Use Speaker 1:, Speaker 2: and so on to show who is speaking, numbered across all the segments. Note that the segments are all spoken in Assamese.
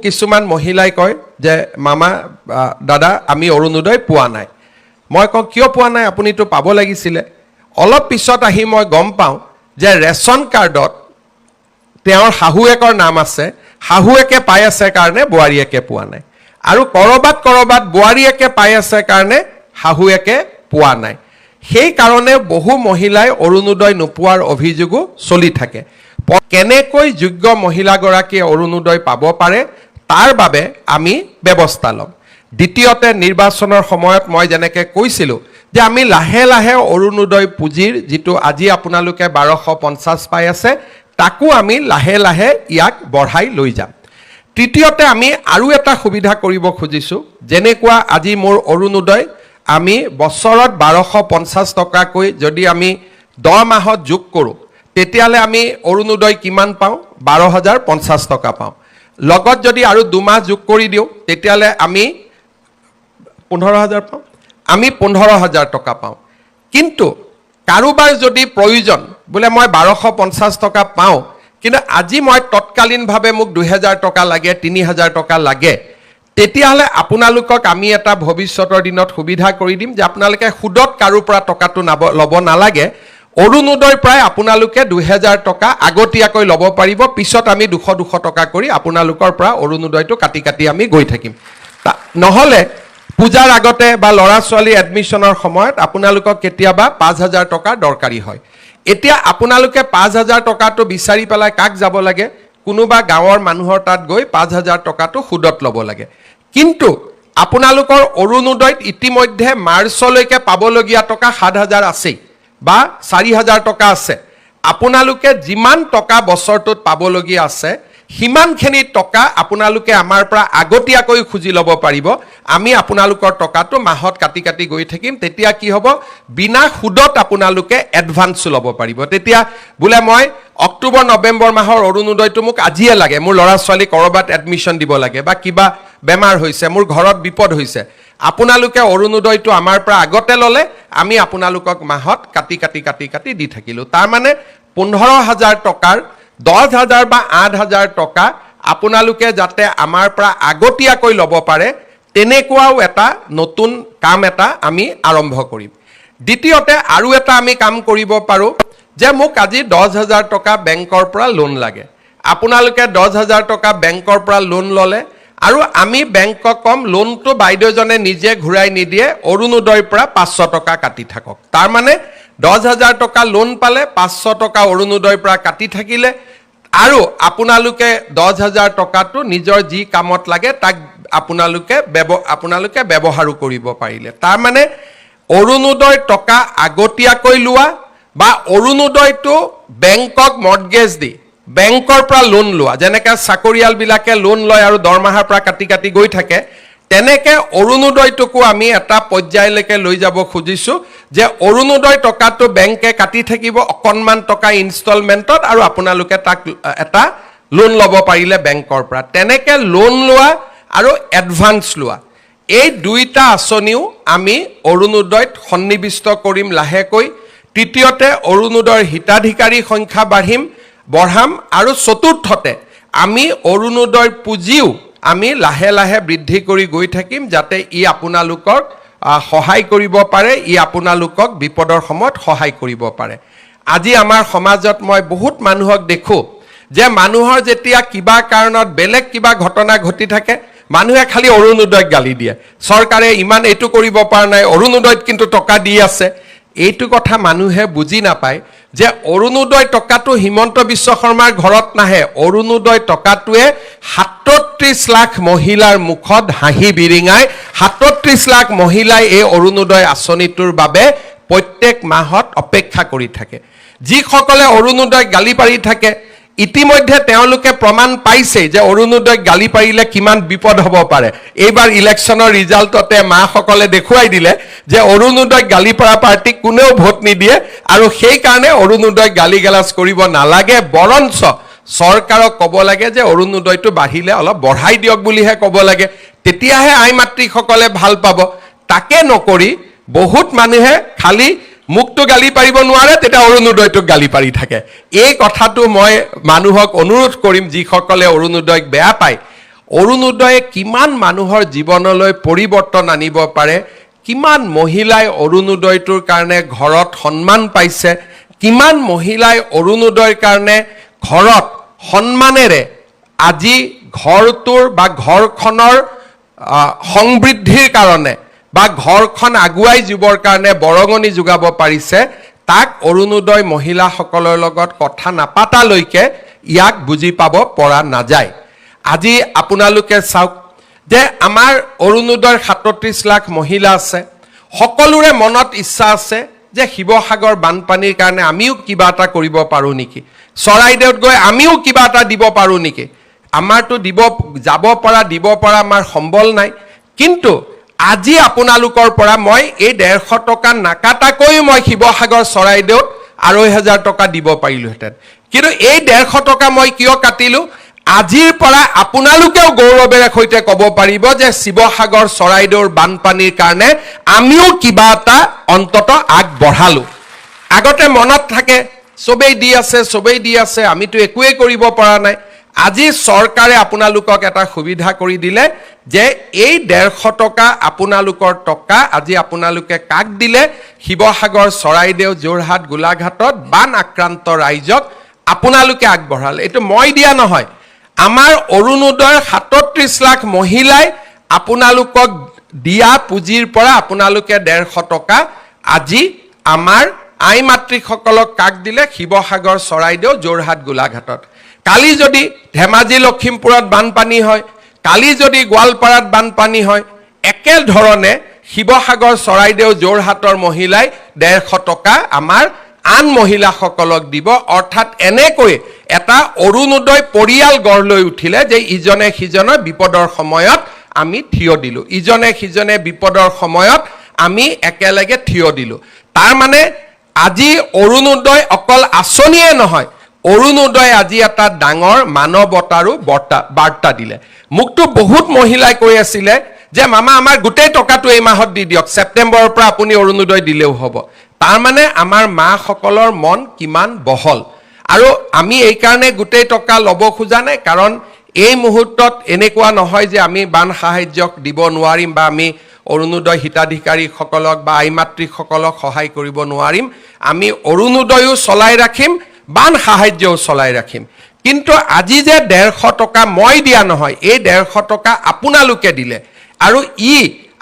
Speaker 1: কিছুমান মহিলাই কয় যে মামা দাদা আমি অৰুণোদয় পোৱা নাই মই কওঁ কিয় পোৱা নাই আপুনিতো পাব লাগিছিলে অলপ পিছত আহি মই গম পাওঁ যে ৰেচন কাৰ্ডত তেওঁৰ শাহুৱেকৰ নাম আছে শাহুৱেকে পাই আছে কাৰণে বোৱাৰীয়েকে পোৱা নাই আৰু কৰবাত বোৱাৰীয়েকে পাই আছে কাৰণে শাহুৱেকে পোৱা নাই সেই কাৰণে বহু মহিলাই অৰুণোদয় নোপোৱাৰ অভিযোগো চলি থাকে কেনেকৈ যোগ্য মহিলাগৰাকীয়ে অৰুণোদয় পাব পাৰে তাৰ বাবে আমি ব্যৱস্থা ল'ম দ্বিতীয়তে নিৰ্বাচনৰ সময়ত মই যেনেকৈ কৈছিলোঁ যে আমি লাহে লাহে অৰুণোদয় পুঁজিৰ যিটো আজি আপোনালোকে 1250 পাই আছে তাকো আমি লাহে লাহে ইয়াক বঢ়াই লৈ যাম তৃতীয়তে আমি আৰু এটা সুবিধা কৰিব খুজিছোঁ যেনেকুৱা আজি মোৰ অৰুণোদয় আমি বছৰত 1250 টকাকৈ যদি আমি 10 মাহত যোগ কৰোঁ তেতিয়ালে আমি অৰুণোদয় কিমান পাওঁ 12050 টকা পাওঁ লগত যদি আৰু 2 মাহ যোগ কৰি দিওঁ তেতিয়ালে আমি 15000 পাওঁ আমি 15000 টকা পাওঁ কিন্তু কাৰোবাৰ যদি প্ৰয়োজন বোলে মই 1250 টকা পাওঁ কিন্তু আজি মই তৎকালীনভাৱে মোক 2000 টকা লাগে 3000 টকা লাগে তেতিয়াহলে আপোনালোকক আমি এটা ভৱিষ্যতৰ দিনত সুবিধা কৰি দিম যে আপোনালোকে সুদত কাৰো পৰা টকাটো ল'ব নালাগে অৰুণোদয় প্ৰায় আপোনালোকে 2000 টকা আগতীয়াকৈ ল'ব পাৰিব পিছত আমি 200 টকা কৰি আপোনালোকৰ পৰা অৰুণোদয়টো কাটি কাটি আমি গৈ থাকিম নহলে পূজাৰ আগতে বা লৰা ছোৱালী এডমিশনৰ সময়ত আপোনালোকক কেতিয়াবা 5000 টকা দৰকাৰী হয় এতিয়া আপোনালোকে 5000 টকাটো বিচাৰি পেলাই কাক যাব লাগে কোনোবা গাঁৱৰ মানুহৰ তাত গৈ 5000 টকাটো সুদত ল'ব লাগে কিন্তু আপোনালোকৰ অৰুণোদয়ত ইতিমধ্যে মাৰ্চলৈকে পাবলগীয়া টকা 7000 আছে বা 4000 টকা আছে আপোনালোকে যিমান টকা বছৰটোত পাবলগীয়া আছে হিমানখিনি টকা আপোনালোকে আমাৰ পৰা আগতীয়াকৈ খুজি ল'ব পাৰিব আমি আপোনালোকৰ টকাটো মাহত কাটি কাটি গৈ থাকিম তেতিয়া কি হ'ব বিনা সুদত আপোনালোকে এডভান্স ল'ব পাৰিব তেতিয়া বোলে মই অক্টোবৰ নৱেম্বৰ মাহৰ অৰুণোদয়টো মোক আজিয়ে লাগে মোৰ ল'ৰা ছোৱালী কৰবাত এডমিশন দিব লাগে বা কিবা বেমাৰ হৈছে মোৰ ঘৰত বিপদ হৈছে আপোনালোকে অৰুণোদয়টো আমাৰ পৰা আগতে ল'লে আমি আপোনালোকক মাহত কাটি কাটি কাটি কাটি দি থাকিলো তাৰ মানে 15000 টকাৰ 10000 বা 8000 টকা আপোনালোকে যাতে আমাৰ পৰা আগতীয়াকৈ ল'ব পাৰে তেনেকুৱাও এটা নতুন কাম এটা আমি আৰম্ভ কৰিম দ্বিতীয়তে আৰু এটা আমি কাম কৰিব পাৰো যে মোক আজি 10000 টকা বেংকৰ পৰা লোন লাগে আপোনালোকে 10000 টকা বেংকৰ পৰা লোন ল'লে আৰু আমি বেংকক কম লোনটো বাইদেউজনে নিজে ঘূৰাই নিদিয়ে অৰুণোদয়ৰ পৰা 500 টকা কাটি থাকক তাৰ মানে 10000 টকা লোন পালে 500 টকা অৰুণোদয়ৰ পৰা কাটি থাকিলে আৰু আপোনালোকে 10000 টকাটো নিজৰ যি কামত লাগে তাক আপোনালোকে ব্যৱহাৰ কৰিব পাৰিলে তাৰ মানে অৰুণোদয় টকা আগতীয়াকৈ লোৱা বা অৰুণোদয়টো বেংকক মৰ্টগেজ দি বেংকৰ পৰা লোন লোৱা যেনেকৈ চাকৰিয়াল বিলাকে লোন লয় আৰু দৰমহাৰ পৰা কাটি কাটি গৈ থাকে তেনেকে অৰুণোদয়টোকো আমি এটা পৰ্যায়লৈকে লৈ যাব খুজিছো যে অৰুণোদয় টকাটো বেংকে কাটি থাকিব অকনমান টকা ইনষ্টলমেন্টত আৰু আপোনালোকে তাক এটা লোন ল'ব পাৰিলে বেংকৰ পৰা তেনেকে লোন লোৱা আৰু এডভান্স লোৱা এই দুইটা আঁচনিও আমি অৰুণোদয়ত সন্নিবিষ্ট কৰিম লাহেকৈ তৃতীয়তে অৰুণোদয়ৰ হিতাধিকাৰী সংখ্যা বঢ়াম আৰু চতুৰ্থতে আমি অৰুণোদয়ৰ পুঁজিও আমি লাহে লাহে বৃদ্ধি কৰি গৈ থাকিম যাতে ই আপোনালোকক সহায় কৰিব পাৰে ই আপোনালোকক বিপদৰ সময়ত সহায় কৰিব পাৰে আজি আমাৰ সমাজত মই বহুত মানুহক দেখো যে মানুহৰ যেতিয়া কিবা কাৰণত বেলেগ কিবা ঘটনা ঘটি থাকে মানুহে খালি অৰুণোদয়ক গালি দিয়ে চৰকাৰে ইমান এইটো কৰিব পৰা নাই অৰুণোদয়ত কিন্তু টকা দি আছে এইটো কথা মানুহে বুজি নাপায় যে অৰুণোদয় টকাটো হিমন্ত বিশ্ব শৰ্মাৰ ঘৰত নাহে অৰুণোদয় টকাটোৱে 37 লাখ মহিলাৰ মুখত হাঁহি বিৰিঙাই 37 লাখ মহিলাই এই অৰুণোদয় আঁচনিটোৰ বাবে প্ৰত্যেক মাহত অপেক্ষা কৰি থাকে যিসকলে অৰুণোদয় গালি পাৰি থাকে ইতিমধ্যে তেওঁলোকে প্ৰমাণ পাইছে যে অৰুণোদয় গালি পাৰিলে কিমান বিপদ হ'ব পাৰে এইবাৰ ইলেকশ্যনৰ ৰিজাল্টতে মাসকলে দেখুৱাই দিলে যে অৰুণোদয় গালি পৰা পাৰ্টিক কোনেও ভোট নিদিয়ে আৰু সেই কাৰণে অৰুণোদয় গালি গালাজ কৰিব নালাগে বৰঞ্চ চৰকাৰক ক'ব লাগে যে অৰুণোদয়টো বাঢ়িলে অলপ বঢ়াই দিয়ক বুলিহে ক'ব লাগে তেতিয়াহে আই মাতৃসকলে ভাল পাব তাকে নকৰি বহুত মানুহে খালি মুক্ত গালি পাৰিব নোৱাৰে তেটা অৰুণোদয়টো গালি পাৰি থাকে এই কথাটো মই মানুহক অনুৰোধ কৰিম যিসকলে অৰুণোদয়ক বেয়া পায় অৰুণোদয়ে কিমান মানুহৰ জীৱনলৈ পৰিৱৰ্তন আনিব পাৰে, কিমান মহিলাই অৰুণোদয়টোৰ কাৰণে ঘৰত সন্মান পাইছে, কিমান মহিলাই অৰুণোদয়ৰ কাৰণে ঘৰত সন্মানেৰে আজি ঘৰটোৰ বা ঘৰখনৰ সমৃদ্ধিৰ কাৰণে বা ঘৰখন আগুৱাই যাবৰ কাৰণে বৰঙণি যোগাব পাৰিছে, তাক অৰুণোদয় মহিলাসকলৰ লগত কথা নাপাতালৈকে ইয়াক বুজি পাব পৰা নাযায়। আজি আপোনালোকে চাওক যে আমাৰ অৰুণোদয়ৰ 37 লাখ মহিলা আছে, সকলোৰে মনত ইচ্ছা আছে যে শিৱসাগৰ বানপানীৰ কাৰণে আমিও কিবা এটা কৰিব পাৰোঁ নেকি, চৰাইদেউত গৈ আমিও কিবা এটা দিব পাৰোঁ নেকি। আমাৰতো দিব পৰা আমাৰ সম্বল নাই, কিন্তু আজি আপোনালোকৰ পৰা মই এই 150 টকা নাকাটাকৈ মই শিৱসাগৰ চৰাইদেউত 2,500 টকা দিব পাৰিলোহেঁতেন। কিন্তু এই 150 টকা মই কিয় কাটিলোঁ, আজিৰ পৰা আপোনালোকেও গৌৰৱেৰে সৈতে ক'ব পাৰিব যে শিৱসাগৰ চৰাইদেউৰ বানপানীৰ কাৰণে আমিও কিবা এটা অন্তত আগবঢ়ালোঁ। আগতে মনত থাকে চবেই দি আছে আমিতো একোৱেই কৰিব পৰা নাই। আজি চৰকাৰে আপোনালোকক এটা সুবিধা কৰি দিলে যে এই 150 টকা আপোনালোকৰ টকা আজি আপোনালোকে কাক দিলে, শিৱসাগৰ চৰাইদেউ যোৰহাট গোলাঘাটত বান আক্ৰান্ত ৰাইজক আপোনালোকে আগবঢ়ালে। এইটো মই দিয়া নহয়, আমাৰ অৰুণোদয়ৰ 37 লাখ মহিলাই আপোনালোকক দিয়া পুঁজিৰ পৰা আপোনালোকে 150 টকা আজি আমাৰ আই মাতৃসকলক কাক দিলে, শিৱসাগৰ চৰাইদেউ যোৰহাট গোলাঘাটত। কালি যদি ধেমাজি লখিমপুৰত বানপানী হয়, কালি যদি গোৱালপাৰাত বানপানী হয়, একেধৰণে শিৱসাগৰ চৰাইদেউ যোৰহাটৰ মহিলাই 150 টকা আমাৰ আন মহিলাসকলক দিব। অৰ্থাৎ এনেকৈ এটা অৰুণোদয় পৰিয়াল গঢ় লৈ উঠিলে যে ইজনে সিজনৰ বিপদৰ সময়ত আমি থিয় দিলোঁ, ইজনে সিজনে বিপদৰ সময়ত আমি একেলগে থিয় দিলোঁ। তাৰ মানে আজি অৰুণোদয় অকল আঁচনিয়ে নহয়, অৰুণোদয় আজি এটা ডাঙৰ মানৱতাৰো বাৰ্তা দিলে। মোকতো বহুত মহিলাই কৈ আছিলে যে মামা আমাৰ গোটেই টকাটো এই মাহত দি দিয়ক, ছেপ্টেম্বৰৰ পৰা আপুনি অৰুণোদয় দিলেও হ'ব। তাৰ মানে আমাৰ মাসকলৰ মন কিমান বহল। আৰু আমি এই কাৰণে গোটেই টকা ল'ব খোজা নাই, কাৰণ এই মুহূৰ্তত এনেকুৱা নহয় যে আমি বান সাহায্যক দিব নোৱাৰিম বা আমি অৰুণোদয় হিতাধিকাৰীসকলক বা আই মাতৃসকলক সহায় কৰিব নোৱাৰিম। আমি অৰুণোদয়ো চলাই ৰাখিম, বান সাহায্যও চলাই ৰাখিম। কিন্তু আজি যে 150 টকা মই দিয়া নহয়, এই 150 টকা আপোনালোকে দিলে আৰু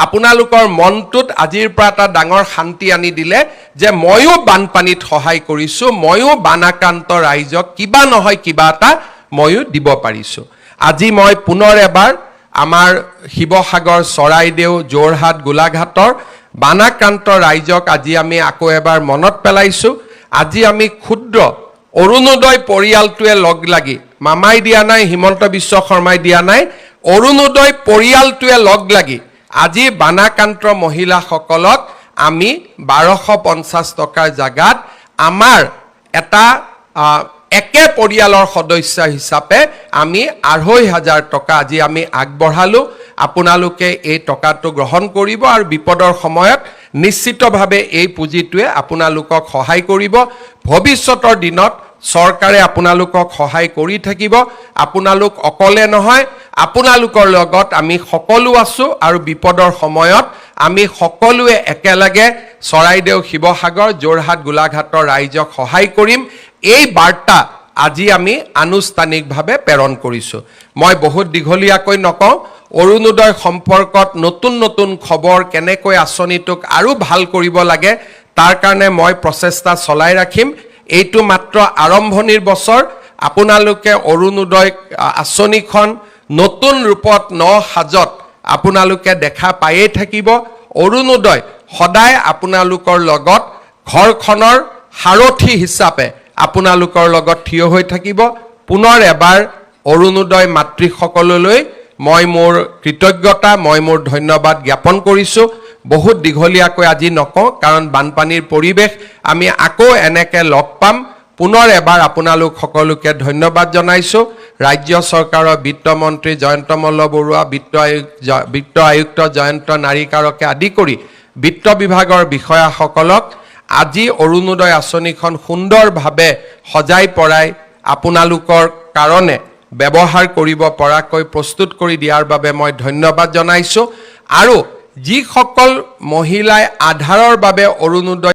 Speaker 1: আপোনালোকৰ মনটোত আজিৰ পৰা এটা ডাঙৰ শান্তি আনি দিলে যে ময়ো বানপানীত সহায় কৰিছোঁ, ময়ো বানাক্ৰান্ত ৰাইজক কিবা নহয় কিবা এটা ময়ো দিব পাৰিছোঁ। আজি মই পুনৰ এবাৰ আমাৰ শিৱসাগৰ চৰাইদেউ যোৰহাট গোলাঘাটৰ বানাক্ৰান্ত ৰাইজক আজি আমি আকৌ এবাৰ মনত পেলাইছোঁ। আজি আমি ক্ষুদ্ৰ অৰুণোদয় পৰিয়ালটোৱে লগ লাগি, মামাই দিয়া নাই, হিমন্ত বিশ্ব শৰ্মাই দিয়া নাই, অৰুণোদয় পৰিয়ালটোৱে লগ লাগি আজি বানাক্ৰান্ত মহিলাসকলক আমি 1250 টকাৰ জাগাত আমাৰ এটা একে পৰিয়ালৰ সদস্য হিচাপে আমি 2,500 টকা আজি আমি আগবঢ়ালোঁ। আপোনালোকে এই টকাটো গ্ৰহণ কৰিব আৰু বিপদৰ সময়ত নিশ্চিতভাৱে এই পুঁজিটোৱে আপোনালোকক সহায় কৰিব। ভৱিষ্যতৰ দিনত চৰকাৰে আপোনালোকক সহায় কৰি থাকিব। আপোনালোক অকলে নহয়, আপোনালোকৰ লগত আমি সকলো আছোঁ আৰু বিপদৰ সময়ত আমি সকলোৱে একেলগে চৰাইদেউ শিৱসাগৰ যোৰহাট গোলাঘাটৰ ৰাইজক সহায় কৰিম। এই বাৰ্তা আজি আমি আনুষ্ঠানিকভাৱে প্ৰেৰণ কৰিছোঁ। মই বহুত দীঘলীয়াকৈ নকওঁ, অৰুণোদয় সম্পৰ্কত নতুন নতুন খবৰ, কেনেকৈ আঁচনিটোক আৰু ভাল কৰিব লাগে তাৰ কাৰণে মই প্ৰচেষ্টা চলাই ৰাখিম। এইটো মাত্ৰ আৰম্ভণিৰ বছৰ। আপোনালোকে অৰুণোদয় আঁচনিখন নতুন ৰূপত সাজত আপোনালোকে দেখা পায়েই থাকিব। অৰুণোদয় সদায় আপোনালোকৰ লগত ঘৰখনৰ সাৰথি হিচাপে আপোনালোকৰ লগত থিয় হৈ থাকিব। পুনৰ এবাৰ অৰুণোদয় মাতৃসকললৈ মই মোৰ কৃতজ্ঞতা, মই মোৰ ধন্যবাদ জ্ঞাপন কৰিছোঁ। বহুত দীঘলীয়াকৈ আজি নকওঁ, কাৰণ বানপানীৰ পৰিৱেশ। আমি আকৌ এনেকৈ লগ পাম। পুনৰ এবাৰ আপোনালোক সকলোকে ধন্যবাদ জনাইছোঁ। ৰাজ্য চৰকাৰৰ বিত্তমন্ত্ৰী জয়ন্ত মল্ল বৰুৱা, বিত্ত আয়ুক্ত জয়ন্ত নাৰিকাৰকে আদি কৰি বিত্ত বিভাগৰ বিষয়াসকলক আজি অৰুণোদয় আঁচনিখন সুন্দৰভাৱে সজাই পৰাই আপোনালোকৰ কাৰণে ব্যৱহাৰ কৰিব পৰাকৈ প্ৰস্তুত কৰি দিয়াৰ বাবে মই ধন্যবাদ জনাইছোঁ আৰু যিসকল মহিলাই আধাৰৰ বাবে অৰুণোদয়